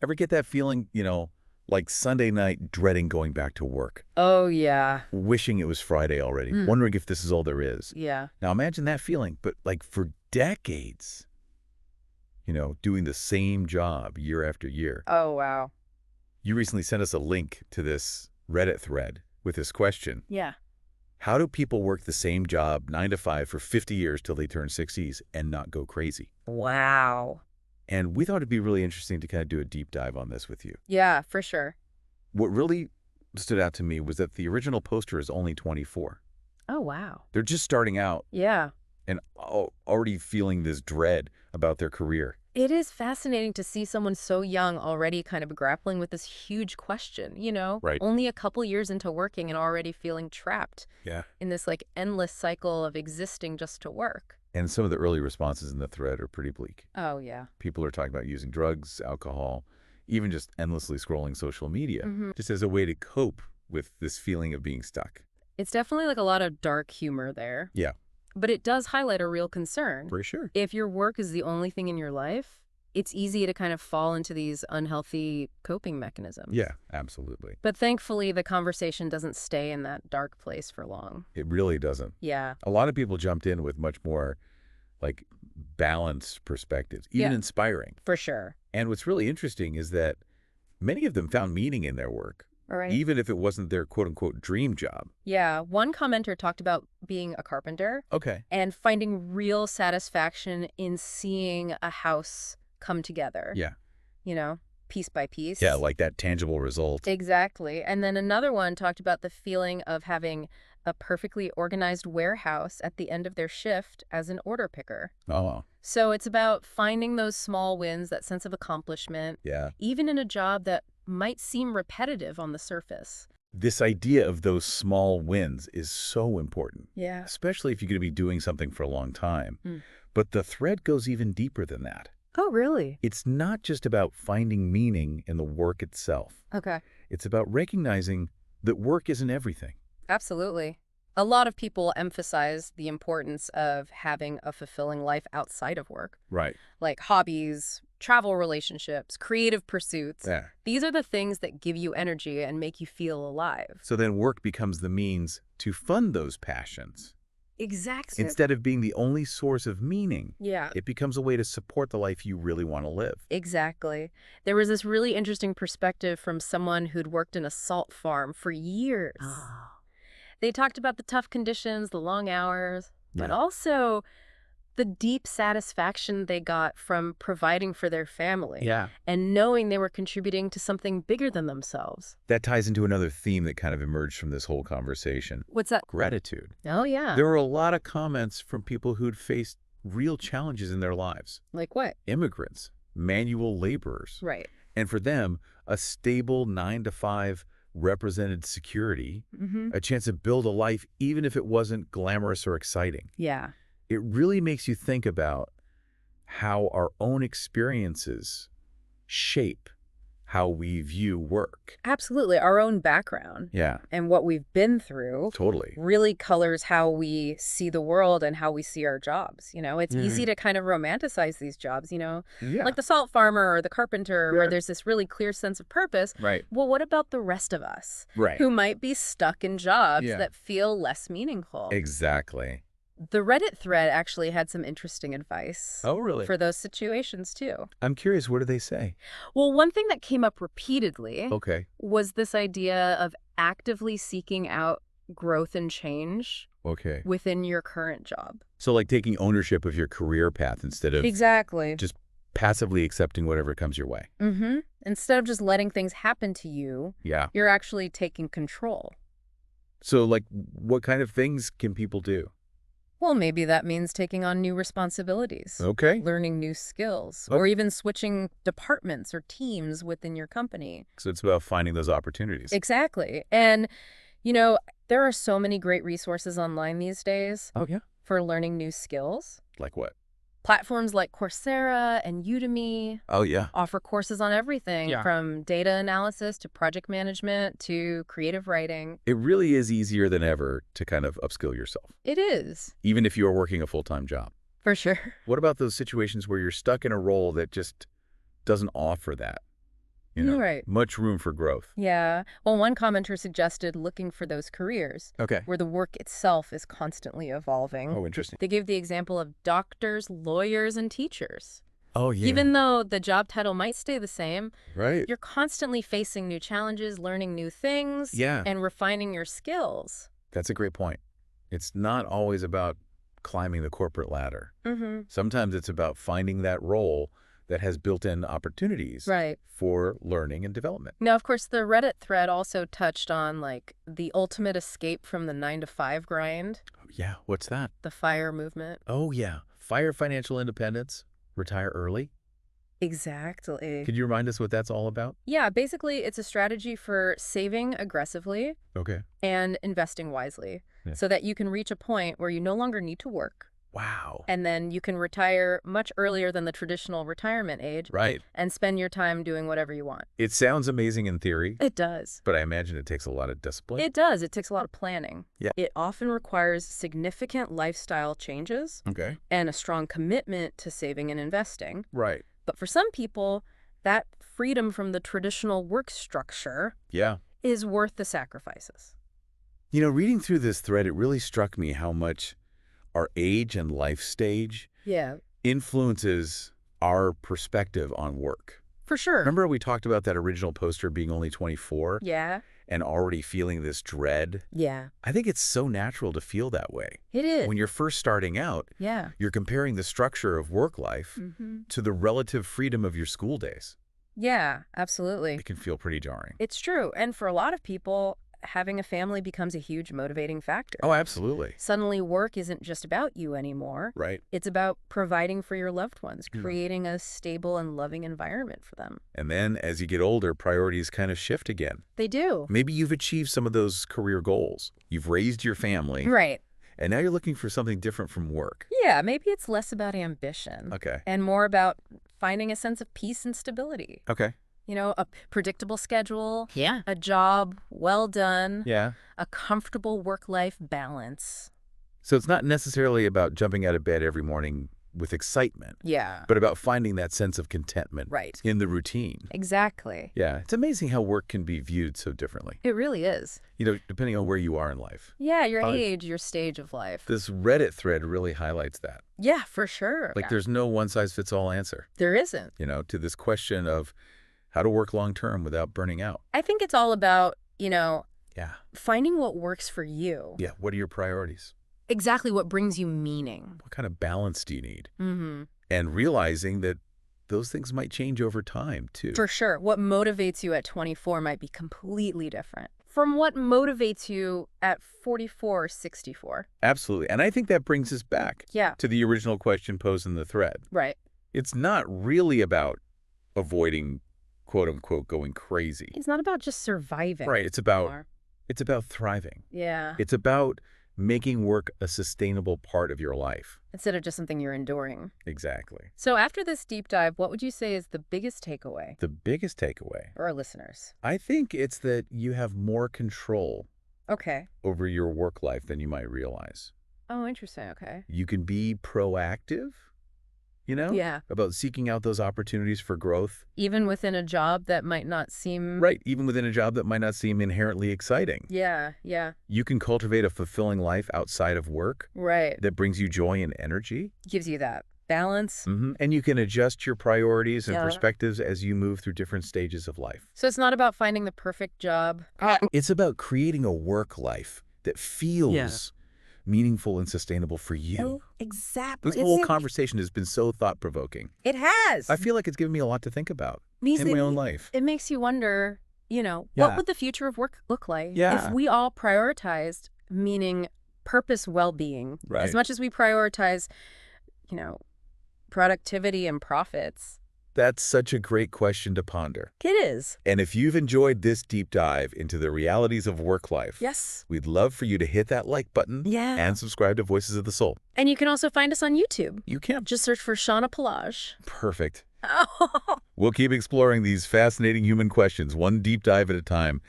Ever get that feeling, like Sunday night dreading going back to work, Oh, yeah. wishing it was Friday already, Mm. wondering if this is all there is? Yeah. Now imagine that feeling, but like for decades, doing the same job year after year. Oh, wow. You recently sent us a link to this Reddit thread with this question. Yeah. How do people work the same job 9 to 5 for 50 years till they turn 60s and not go crazy? Wow. And we thought it'd be really interesting to kind of do a deep dive on this with you. Yeah, for sure. What really stood out to me was that the original poster is only 24. Oh, wow. They're just starting out Yeah. and already feeling this dread about their career. It is fascinating to see someone so young already kind of grappling with this huge question, Right. only a couple years into working and already feeling trapped Yeah. in this like endless cycle of existing just to work. And some of the early responses in the thread are pretty bleak. Oh, yeah. People are talking about using drugs, alcohol, even just endlessly scrolling social media, Hmm. just as a way to cope with this feeling of being stuck. It's definitely like a lot of dark humor there, Yeah, but it does highlight a real concern. for sure. If your work is the only thing in your life, it's easy to kind of fall into these unhealthy coping mechanisms. Yeah, absolutely. But thankfully, the conversation doesn't stay in that dark place for long. It really doesn't. Yeah. A lot of people jumped in with much more like balanced perspectives, even Yeah. inspiring. For sure. And what's really interesting is that many of them found meaning in their work, All right. even if it wasn't their quote-unquote dream job. Yeah. One commenter talked about being a carpenter Okay. and finding real satisfaction in seeing a house come together, Yeah. piece by piece. Yeah, like that tangible result. Exactly. And then another one talked about the feeling of having a perfectly organized warehouse at the end of their shift as an order picker. Oh, So it's about finding those small wins, that sense of accomplishment, yeah. even in a job that might seem repetitive on the surface. This idea of those small wins is so important, Yeah. especially if you're going to be doing something for a long time. Mm. But the thread goes even deeper than that. Oh, really? It's not just about finding meaning in the work itself. Okay. It's about recognizing that work isn't everything. Absolutely. A lot of people emphasize the importance of having a fulfilling life outside of work, Right. like hobbies, travel relationships, creative pursuits. Yeah. These are the things that give you energy and make you feel alive. So then work becomes the means to fund those passions. Exactly. Instead of being the only source of meaning, Yeah. it becomes a way to support the life you really want to live. Exactly. There was this really interesting perspective from someone who'd worked in a salt farm for years. They talked about the tough conditions, the long hours, but Yeah. also the deep satisfaction they got from providing for their family Yeah. and knowing they were contributing to something bigger than themselves. That ties into another theme that kind of emerged from this whole conversation. What's that? Gratitude. Oh, yeah. There were a lot of comments from people who'd faced real challenges in their lives. Like what? Immigrants, manual laborers. Right. And for them, a stable 9 to 5 represented security, Mm-hmm. a chance to build a life even if it wasn't glamorous or exciting. Yeah. It really makes you think about how our own experiences shape how we view work. Absolutely. Our own background Yeah, and what we've been through totally. really colors how we see the world and how we see our jobs. It's easy to kind of romanticize these jobs, Yeah. like the salt farmer or the carpenter, Yeah. where there's this really clear sense of purpose. Right. Well, what about the rest of us Right. who might be stuck in jobs Yeah. that feel less meaningful? Exactly. The Reddit thread actually had some interesting advice Oh, really? for those situations, too. I'm curious, what do they say? Well, one thing that came up repeatedly Okay. was this idea of actively seeking out growth and change Okay. within your current job. So like taking ownership of your career path instead of Exactly. just passively accepting whatever comes your way. Mm-hmm. Instead of just letting things happen to you, Yeah. you're actually taking control. So like what kind of things can people do? Well, maybe that means taking on new responsibilities, Okay. learning new skills, Okay. or even switching departments or teams within your company. So it's about finding those opportunities. Exactly. And, there are so many great resources online these days Oh, yeah. for learning new skills. Like what? Platforms like Coursera and Udemy Oh, yeah. offer courses on everything Yeah. from data analysis to project management to creative writing. It really is easier than ever to kind of upskill yourself, It is, even if you are working a full-time job. for sure. What about those situations where you're stuck in a role that just doesn't offer that? Right. Much room for growth. Yeah. Well, one commenter suggested looking for those careers Okay. where the work itself is constantly evolving. Oh, interesting. They gave the example of doctors, lawyers, and teachers. Oh, yeah. Even though the job title might stay the same, Right. you're constantly facing new challenges, learning new things, Yeah. and refining your skills. That's a great point. It's not always about climbing the corporate ladder. Mm-hmm. Sometimes it's about finding that role that has built-in opportunities Right. for learning and development. Now, of course, the Reddit thread also touched on, like, the ultimate escape from the 9-to-5 grind, Oh, yeah. What's that? the FIRE movement. Oh, yeah. Fire financial independence. Retire early. Exactly. Could you remind us what that's all about? Yeah, basically, it's a strategy for saving aggressively Okay. and investing wisely Yeah. so that you can reach a point where you no longer need to work. Wow. And then you can retire much earlier than the traditional retirement age Right. and spend your time doing whatever you want. It sounds amazing in theory, It does. but I imagine it takes a lot of discipline. It does. It takes a lot of planning. Yeah. It often requires significant lifestyle changes Okay. and a strong commitment to saving and investing. Right. But for some people, that freedom from the traditional work structure Yeah. is worth the sacrifices. Reading through this thread, it really struck me how much our age and life stage Yeah, influences our perspective on work. for sure. Remember we talked about that original poster being only 24 Yeah, and already feeling this dread? yeah, I think it's so natural to feel that way. it is. When you're first starting out, Yeah. you're comparing the structure of work life Mm-hmm. to the relative freedom of your school days. Yeah, absolutely. It can feel pretty jarring. It's true. And for a lot of people, having a family becomes a huge motivating factor. Oh, absolutely. Suddenly, work isn't just about you anymore. Right. It's about providing for your loved ones, Yeah. creating a stable and loving environment for them. And then as you get older, priorities kind of shift again. They do. Maybe you've achieved some of those career goals. You've raised your family, Right. and now you're looking for something different from work. Yeah, maybe it's less about ambition Okay. and more about finding a sense of peace and stability. Okay. A predictable schedule, Yeah. a job well done, Yeah. a comfortable work-life balance. So it's not necessarily about jumping out of bed every morning with excitement, Yeah. but about finding that sense of contentment Right. in the routine. Exactly. Yeah. It's amazing how work can be viewed so differently, It really is. depending on where you are in life. Yeah, your Probably- age, your stage of life. This Reddit thread really highlights that. Yeah, for sure. Like there's no one-size-fits-all answer, There isn't. to this question of how to work long-term without burning out. I think it's all about, Yeah. finding what works for you. Yeah. What are your priorities? Exactly what brings you meaning. What kind of balance do you need? Mm-hmm. And realizing that those things might change over time, too. For sure. What motivates you at 24 might be completely different from what motivates you at 44 or 64. Absolutely. And I think that brings us back Yeah, to the original question posed in the thread. right. It's not really about avoiding, quote unquote, going crazy. It's not about just surviving. Right. It's about anymore. thriving. Yeah. It's about making work a sustainable part of your life. Instead of just something you're enduring. Exactly. So after this deep dive, what would you say is the biggest takeaway The biggest takeaway, for our listeners? I think it's that you have more control Okay. over your work life than you might realize. Oh, interesting. Okay. You can be proactive, Yeah. about seeking out those opportunities for growth. Even within a job that might not seem... Right. Even within a job that might not seem inherently exciting. Yeah, yeah. You can cultivate a fulfilling life outside of work Right. that brings you joy and energy. Gives you that balance. And you can adjust your priorities and Yeah. perspectives as you move through different stages of life. So it's not about finding the perfect job. It's about creating a work life that feels Yeah. meaningful and sustainable for you. Exactly. This whole conversation has been so thought-provoking. It has. I feel like it's given me a lot to think about Means in that my own life. It makes you wonder, Yeah. what would the future of work look like Yeah. if we all prioritized meaning, purpose, well-being, Right. as much as we prioritize, productivity and profits? That's such a great question to ponder. It is. And if you've enjoyed this deep dive into the realities of work life, Yes. we'd love for you to hit that like button Yeah. and subscribe to Voices of the Soul. And you can also find us on YouTube. You can. Just search for Shauna Pelage. Perfect. Oh. We'll keep exploring these fascinating human questions, one deep dive at a time.